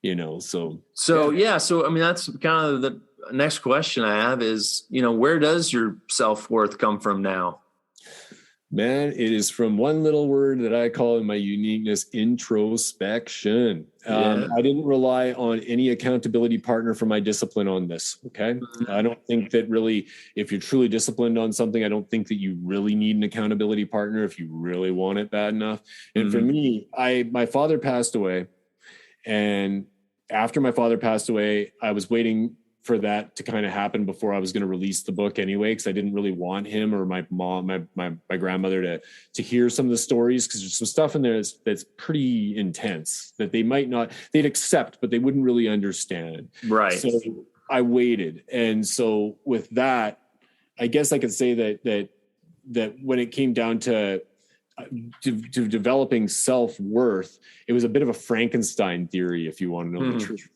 You know, so I mean, that's kind of the next question I have is, you know, where does your self-worth come from now? Man, it is from one little word that I call in my uniqueness, introspection. Yeah. I didn't rely on any accountability partner for my discipline on this. Okay. I don't think that really, if you're truly disciplined on something, I don't think that you really need an accountability partner if you really want it bad enough. And for me, my father passed away. And after my father passed away, I was waiting for that to kind of happen before I was going to release the book anyway, because I didn't really want him or my mom, my grandmother to hear some of the stories, because there's some stuff in there that's pretty intense that they'd accept, but they wouldn't really understand. Right. So I waited. And so with that, I guess I could say that when it came down to developing self-worth, it was a bit of a Frankenstein theory, if you want to know the truth.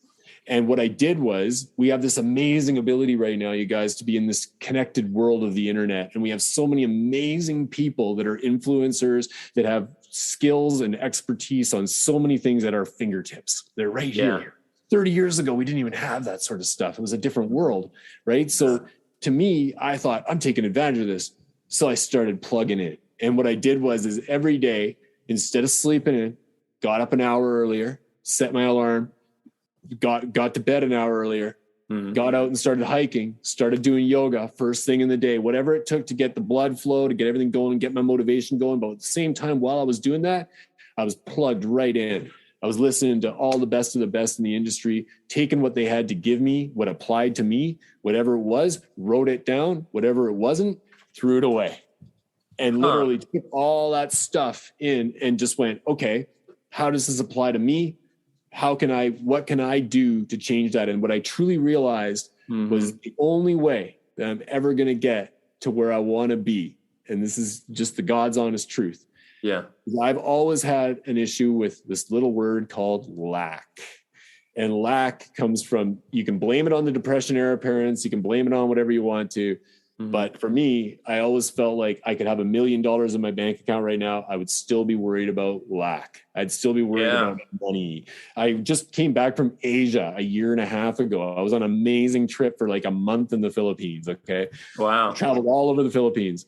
And what I did was, we have this amazing ability right now, you guys, to be in this connected world of the internet. And we have so many amazing people that are influencers that have skills and expertise on so many things at our fingertips. They're right here. 30 years ago, we didn't even have that sort of stuff. It was a different world, right? So to me, I thought, I'm taking advantage of this. So I started plugging in. And what I did is every day, instead of sleeping in, got up an hour earlier, set my alarm, got to bed an hour earlier, got out and started hiking, started doing yoga first thing in the day, whatever it took to get the blood flow, to get everything going and get my motivation going. But at the same time, while I was doing that, I was plugged right in. I was listening to all the best of the best in the industry, taking what they had to give me, what applied to me, whatever it was, wrote it down, whatever it wasn't, threw it away. And literally took all that stuff in and just went, okay, how does this apply to me? What can I do to change that? And what I truly realized was the only way that I'm ever going to get to where I want to be. And this is just the God's honest truth. Yeah. I've always had an issue with this little word called lack. And lack comes from, you can blame it on the Depression era parents. You can blame it on whatever you want to. But for me, I always felt like I could have $1 million in my bank account right now. I would still be worried about lack. I'd still be worried about money. I just came back from Asia a year and a half ago. I was on an amazing trip for like a month in the Philippines. Okay. Wow. I traveled all over the Philippines.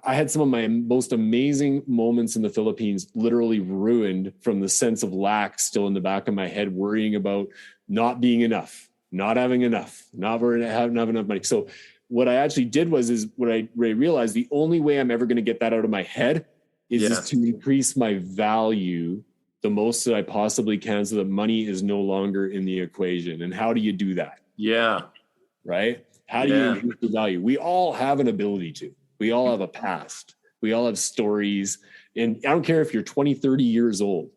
I had some of my most amazing moments in the Philippines literally ruined from the sense of lack still in the back of my head, worrying about not being enough, not having enough, not having enough money. So what I actually did is what I realized, the only way I'm ever going to get that out of my head is to increase my value the most that I possibly can, so that money is no longer in the equation. And how do you do that? Yeah. Right? How do you increase the value? We all have an ability to. We all have a past. We all have stories. And I don't care if you're 20, 30 years old.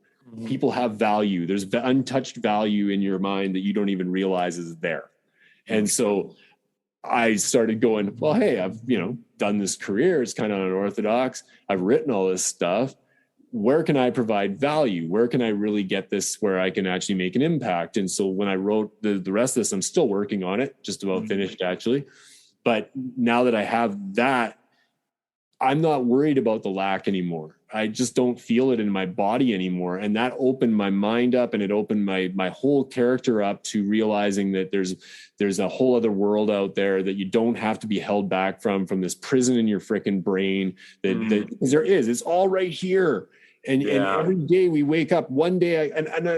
People have value. There's untouched value in your mind that you don't even realize is there. And so I started going, well, hey, I've, done this career. It's kind of unorthodox. I've written all this stuff. Where can I provide value? Where can I really get this where I can actually make an impact? And so when I wrote the rest of this, I'm still working on it, just about finished actually. But now that I have that, I'm not worried about the lack anymore. I just don't feel it in my body anymore. And that opened my mind up, and it opened my whole character up to realizing that there's a whole other world out there that you don't have to be held back from this prison in your freaking brain that there is. It's all right here. And every day we wake up, one day,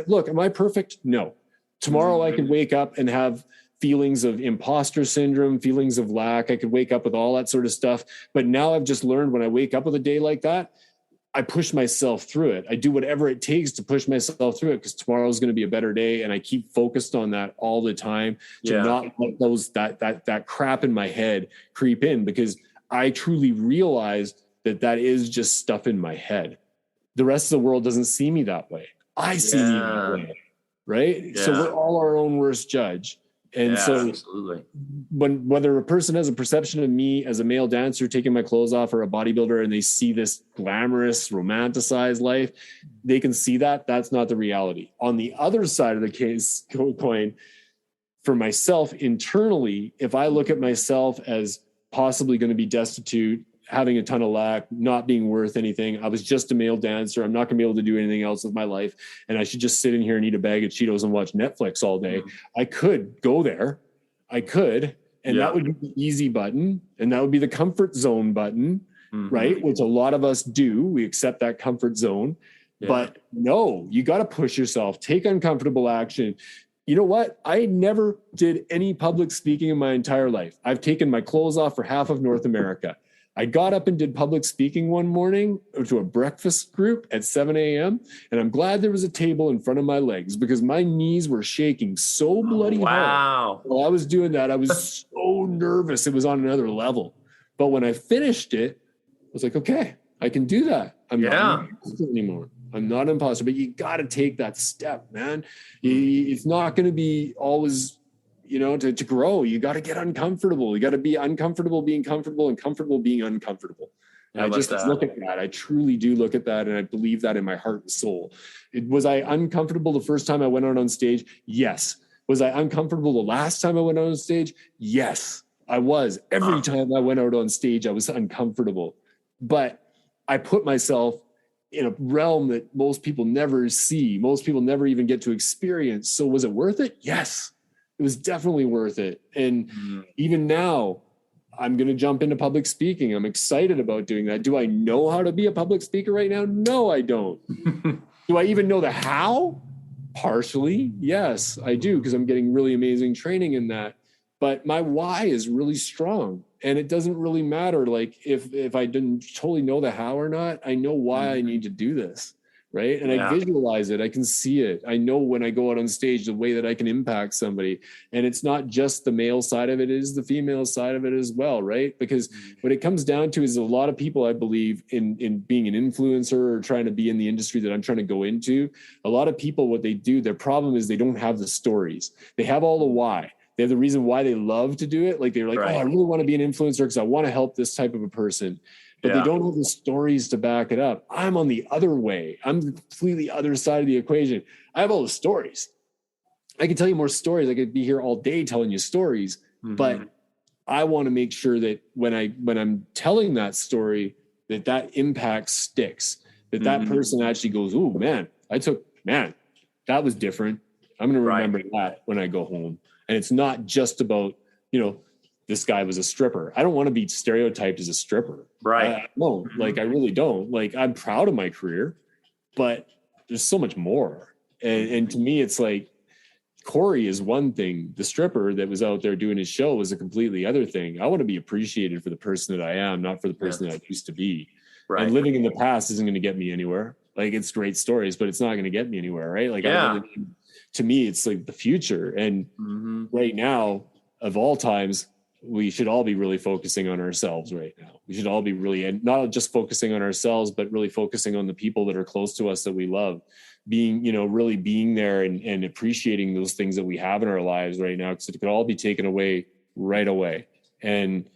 look, am I perfect? No. Tomorrow I could wake up and have feelings of imposter syndrome, feelings of lack. I could wake up with all that sort of stuff. But now I've just learned, when I wake up with a day like that, I push myself through it. I do whatever it takes to push myself through it, because tomorrow is going to be a better day. And I keep focused on that all the time to not let that crap in my head creep in, because I truly realize that is just stuff in my head. The rest of the world doesn't see me that way. I see me that way. Right. Yeah. So we're all our own worst judge. And absolutely. Whether a person has a perception of me as a male dancer taking my clothes off, or a bodybuilder, and they see this glamorous, romanticized life, they can see that. That's not the reality. On the other side of the coin, for myself internally, if I look at myself as possibly going to be destitute, having a ton of lack, not being worth anything, I was just a male dancer, I'm not going to be able to do anything else with my life, and I should just sit in here and eat a bag of Cheetos and watch Netflix all day. I could go there. I could. And that would be the easy button. And that would be the comfort zone button. right? Which a lot of us do. We accept that comfort zone. Yeah. But no, you got to push yourself, take uncomfortable action. You know what? I never did any public speaking in my entire life. I've taken my clothes off for half of North America. I got up and did public speaking one morning to a breakfast group at 7 a.m. And I'm glad there was a table in front of my legs because my knees were shaking so bloody hard. While I was doing that, I was so nervous. It was on another level. But when I finished it, I was like, okay, I can do that. I'm not an imposter anymore. I'm not an imposter, but you got to take that step, man. It's not going to be always, to grow. You got to get uncomfortable. You got to be uncomfortable being comfortable and comfortable being uncomfortable. I just look at that. I truly do look at that. And I believe that in my heart and soul. Was I uncomfortable the first time I went out on stage? Yes. Was I uncomfortable the last time I went out on stage? Yes, I was. Every time I went out on stage, I was uncomfortable. But I put myself in a realm that most people never see. Most people never even get to experience. So was it worth it? Yes, it was definitely worth it. And even now, I'm going to jump into public speaking. I'm excited about doing that. Do I know how to be a public speaker right now? No, I don't. Do I even know the how? Partially, yes, I do, because I'm getting really amazing training in that. But my why is really strong. And it doesn't really matter, like, if I didn't totally know the how or not, I know why I need to do this, right? And I visualize it. I can see it. I know when I go out on stage, the way that I can impact somebody. And it's not just the male side of it, it is the female side of it as well, right? Because what it comes down to is a lot of people, I believe, in being an influencer or trying to be in the industry that I'm trying to go into, a lot of people, what they do, their problem is they don't have the stories. They have all the why. They have the reason why they love to do it. Like they're like, oh, I really want to be an influencer because I want to help this type of a person. But they don't have the stories to back it up. I'm on the other way. I'm the completely other side of the equation. I have all the stories. I can tell you more stories. I could be here all day telling you stories. But I want to make sure that when I'm telling that story, that impact sticks. That person actually goes, oh, man, that was different. I'm going to remember that when I go home. And it's not just about, this guy was a stripper. I don't want to be stereotyped as a stripper. Right. No, like I really don't. Like I'm proud of my career, but there's so much more. And to me, it's like Corey is one thing. The stripper that was out there doing his show was a completely other thing. I want to be appreciated for the person that I am, not for the person that I used to be. Right. And living in the past isn't going to get me anywhere. Like it's great stories, but it's not going to get me anywhere. Right. Like to me, it's like the future. And right now, of all times, we should all be really focusing on ourselves right now. We should all be really, and not just focusing on ourselves, but really focusing on the people that are close to us that we love, being, really being there and appreciating those things that we have in our lives right now, because it could all be taken away right away. And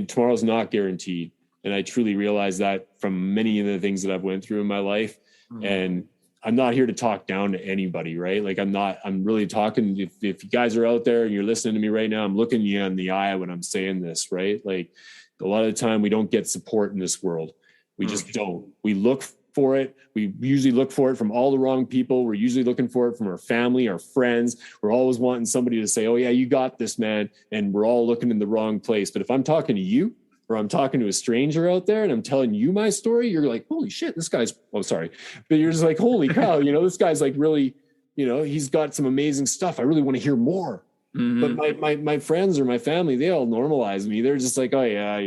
tomorrow's not guaranteed. And I truly realize that from many of the things that I've went through in my life. And I'm not here to talk down to anybody, right? Like I'm really talking, if you guys are out there and you're listening to me right now, I'm looking you in the eye when I'm saying this, right? Like a lot of the time we don't get support in this world. We just don't. We look for it. We usually look for it from all the wrong people. We're usually looking for it from our family, our friends. We're always wanting somebody to say, oh yeah, you got this, man. And we're all looking in the wrong place. But if I'm talking to you, or I'm talking to a stranger out there and I'm telling you my story, you're like, holy shit, this guy's, sorry. But you're just like, holy cow, this guy's like really, he's got some amazing stuff. I really want to hear more. But my friends or my family, they all normalize me. They're just like, oh yeah,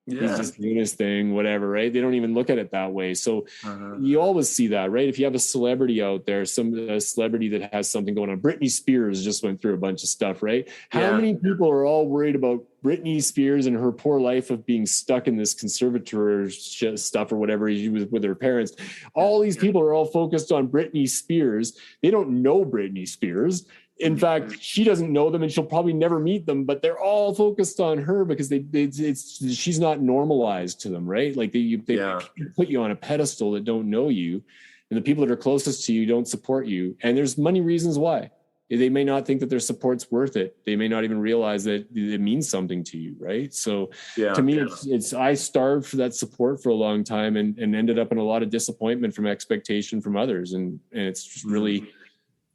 he's just doing his thing, whatever, right? They don't even look at it that way. So you always see that, right? If you have a celebrity out there, a celebrity that has something going on, Britney Spears just went through a bunch of stuff, right? How many people are all worried about Britney Spears and her poor life of being stuck in this conservator stuff or whatever she was with her parents? All these people are all focused on Britney Spears. They don't know Britney Spears. In fact, she doesn't know them and she'll probably never meet them, but they're all focused on her because she's not normalized to them, right? Like they put you on a pedestal that don't know you, and the people that are closest to you don't support you. And there's many reasons why. They may not think that their support's worth it. They may not even realize that it means something to you, right? So to me, it's I starved for that support for a long time and ended up in a lot of disappointment from expectation from others. And it's just really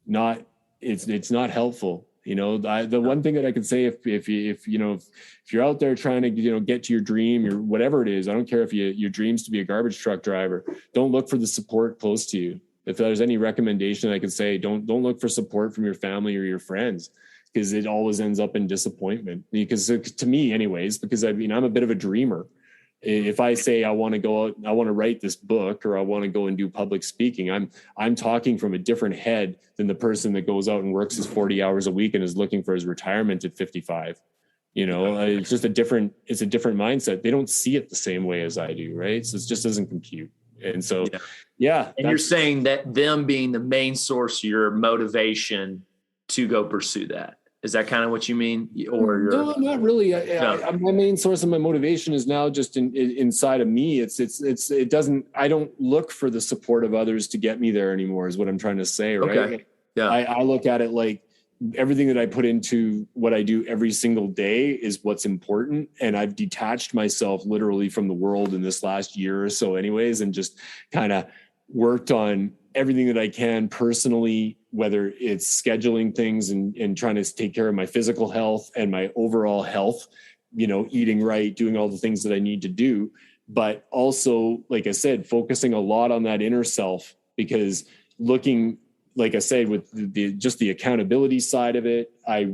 not, it's not helpful. The one thing that I can say, if you're out there trying to, get to your dream or whatever it is, I don't care if your dream's to be a garbage truck driver, don't look for the support close to you. If there's any recommendation I can say, don't look for support from your family or your friends, because it always ends up in disappointment. Because to me anyways, because I'm a bit of a dreamer. If I say I want to go out, I want to write this book, or I want to go and do public speaking, I'm talking from a different head than the person that goes out and works his 40 hours a week and is looking for his retirement at 55. It's just a different mindset. They don't see it the same way as I do. Right. So it just doesn't compute. And so, yeah. And you're saying that them being the main source of your motivation to go pursue that. Is that kind of what you mean? Or no, not really. My main source of my motivation is now just inside of me. I don't look for the support of others to get me there anymore, is what I'm trying to say. Right. Okay. Yeah. I look at it like everything that I put into what I do every single day is what's important. And I've detached myself literally from the world in this last year or so anyways, and just kind of worked on everything that I can personally, whether it's scheduling things and trying to take care of my physical health and my overall health, eating right, doing all the things that I need to do. But also, like I said, focusing a lot on that inner self, because looking, like I said, with the accountability side of it, I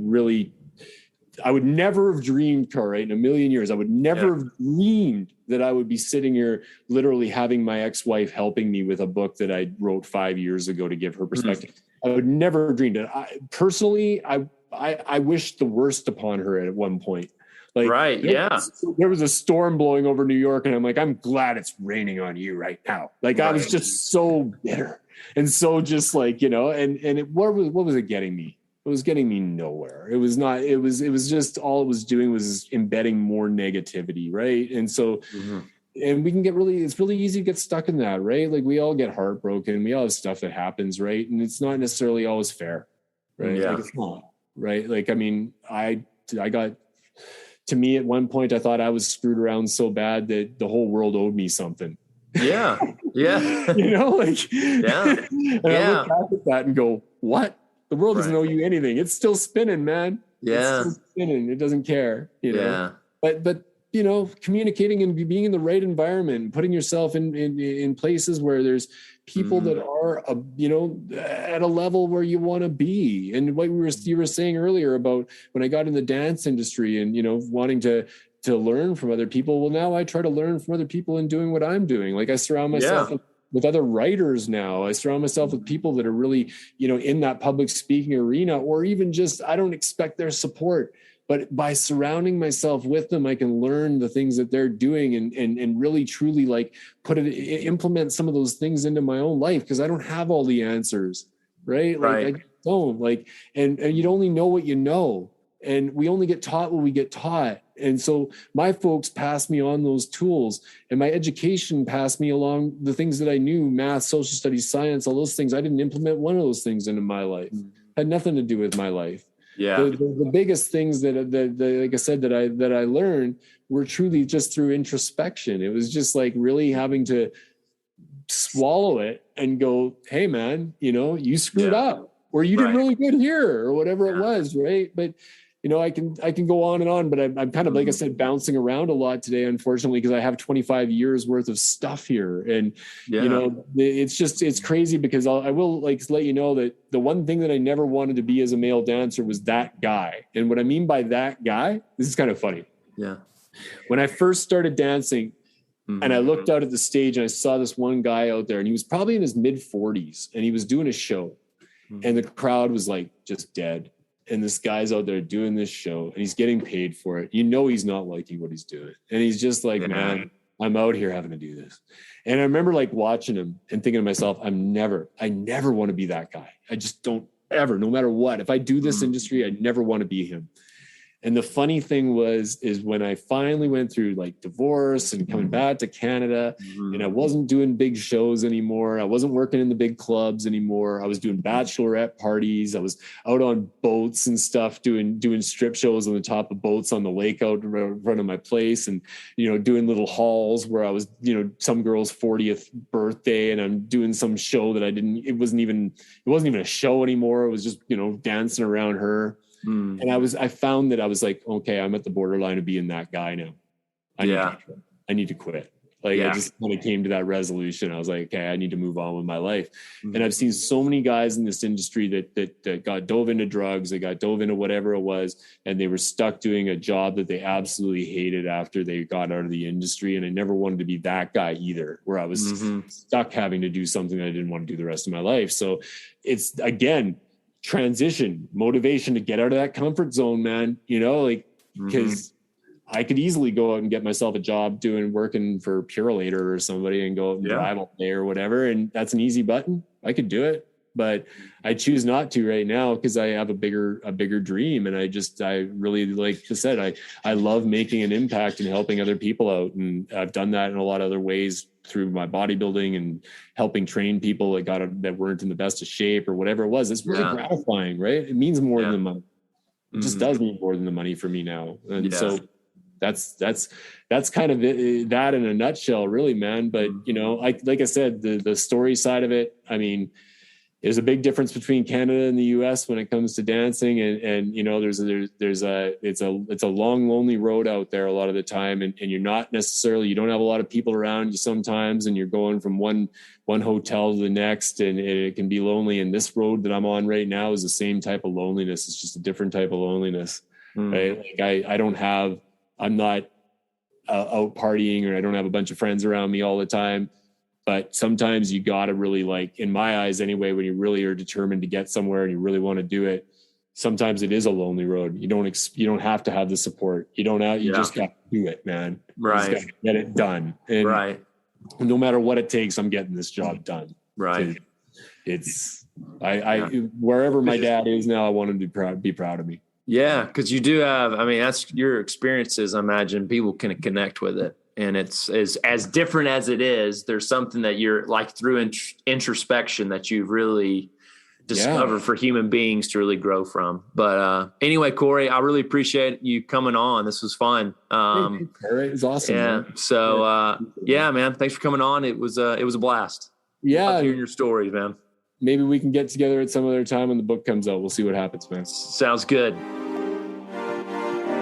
would never have dreamed, Carl, right, in a million years, I would never have dreamed that I would be sitting here literally having my ex-wife helping me with a book that I wrote 5 years ago to give her perspective. I would never have dreamed it. Personally, I wished the worst upon her at one point. Like, right. There was a storm blowing over New York, and I'm like, I'm glad it's raining on you right now. Like, right. I was just so bitter. And so just like, what was it getting me? It was getting me nowhere. It was not, it was just, all it was doing was embedding more negativity. Right. And so, and we can it's really easy to get stuck in that, right? Like, we all get heartbroken. We all have stuff that happens. Right. And it's not necessarily always fair. Right. Yeah. Like, it's not. Right. Like, I mean, I got, to me at one point, I thought I was screwed around so bad that the whole world owed me something. Yeah. Yeah. And I look back at that and go, what? The world doesn't owe you anything. It's still spinning, man. Yeah. It's still spinning. It doesn't care, Yeah. But communicating and being in the right environment, putting yourself in places where there's people that are, at a level where you want to be. And what you were saying earlier about when I got in the dance industry and, wanting to learn from other people. Well, now I try to learn from other people in doing what I'm doing. Like, I surround myself with other writers now. I surround myself with people that are really, in that public speaking arena, or even just, I don't expect their support, but by surrounding myself with them, I can learn the things that they're doing and really truly like implement some of those things into my own life. Cause I don't have all the answers. Right. Like, I don't like, and you'd only know what you know. And we only get taught what we get taught. And so my folks passed me on those tools, and my education passed me along the things that I knew, math, social studies, science, all those things. I didn't implement one of those things into my life. Had nothing to do with my life. Yeah. The biggest things that like I said, that I learned were truly just through introspection. It was just like really having to swallow it and go, hey man, you screwed up, or you did really good here, or whatever it was. Right. But I can go on and on, but I'm kind of, like I said, bouncing around a lot today, unfortunately, because I have 25 years worth of stuff here. And, it's crazy, because I will let you know that the one thing that I never wanted to be as a male dancer was that guy. And what I mean by that guy, this is kind of funny. Yeah. When I first started dancing and I looked out at the stage and I saw this one guy out there, and he was probably in his mid 40s, and he was doing a show, and the crowd was like just dead. And this guy's out there doing this show, and he's getting paid for it. He's not liking what he's doing. And he's just like, man, I'm out here having to do this. And I remember like watching him and thinking to myself, I never want to be that guy. I just don't ever, no matter what. If I do this industry, I never want to be him. And the funny thing is when I finally went through like divorce and coming back to Canada, and I wasn't doing big shows anymore. I wasn't working in the big clubs anymore. I was doing bachelorette parties. I was out on boats and stuff, doing strip shows on the top of boats on the lake out in front of my place, and, doing little halls where I was, some girl's 40th birthday, and I'm doing some show that it wasn't even a show anymore. It was just, dancing around her. And I found that I was like, okay, I'm at the borderline of being that guy now. I need to quit. Like I just kind of came to that resolution. I was like, okay, I need to move on with my life. And I've seen so many guys in this industry that got dove into drugs, they got dove into whatever it was, and they were stuck doing a job that they absolutely hated after they got out of the industry. And I never wanted to be that guy either, where I was stuck having to do something that I didn't want to do the rest of my life. So it's, again, transition, motivation to get out of that comfort zone, man, you know, like, because I could easily go out and get myself a job working for Purelator or somebody and go out and drive all day or whatever. And that's an easy button. I could do it, but I choose not to right now because I have a bigger dream. And I really, like I said, I love making an impact and helping other people out. And I've done that in a lot of other ways through my bodybuilding and helping train people that weren't in the best of shape or whatever it was. It's really gratifying, right? It means more than the money. It just does mean more than the money for me now. And so that's kind of that in a nutshell, really, man. But you know, like I said, the story side of it, I mean, there's a big difference between Canada and the US when it comes to dancing. And you know, it's a long, lonely road out there a lot of the time. And you're not necessarily, you don't have a lot of people around you sometimes, and you're going from one hotel to the next, and it can be lonely. And this road that I'm on right now is the same type of loneliness. It's just a different type of loneliness, right? Like I'm not out partying, or I don't have a bunch of friends around me all the time. But sometimes you got to really, like, in my eyes anyway, when you really are determined to get somewhere and you really want to do it, sometimes it is a lonely road. You don't have to have the support. You just got to do it, man. Right. You just got to get it done. And no matter what it takes, I'm getting this job done. Right. Wherever my dad is now, I want him to be proud of me. Yeah, because you do have, I mean, that's your experiences. I imagine people can connect with it. And it's as different as it is, there's something that you're like through introspection that you've really discovered for human beings to really grow from. But anyway, Corey, I really appreciate you coming on. This was fun. It was awesome. Yeah. Man. So man, thanks for coming on. It was a blast. Yeah. Love hearing your stories, man. Maybe we can get together at some other time when the book comes out. We'll see what happens, man. Sounds good.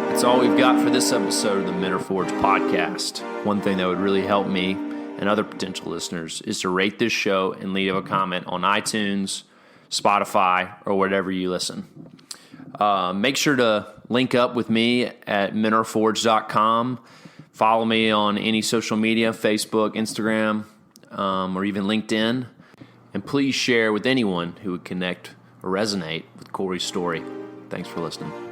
That's all we've got for this episode of the Men Are Forged podcast. One thing that would really help me and other potential listeners is to rate this show and leave a comment on iTunes, Spotify, or wherever you listen. Make sure to link up with me at menarforged.com. Follow me on any social media, Facebook, Instagram, or even LinkedIn. And please share with anyone who would connect or resonate with Corey's story. Thanks for listening.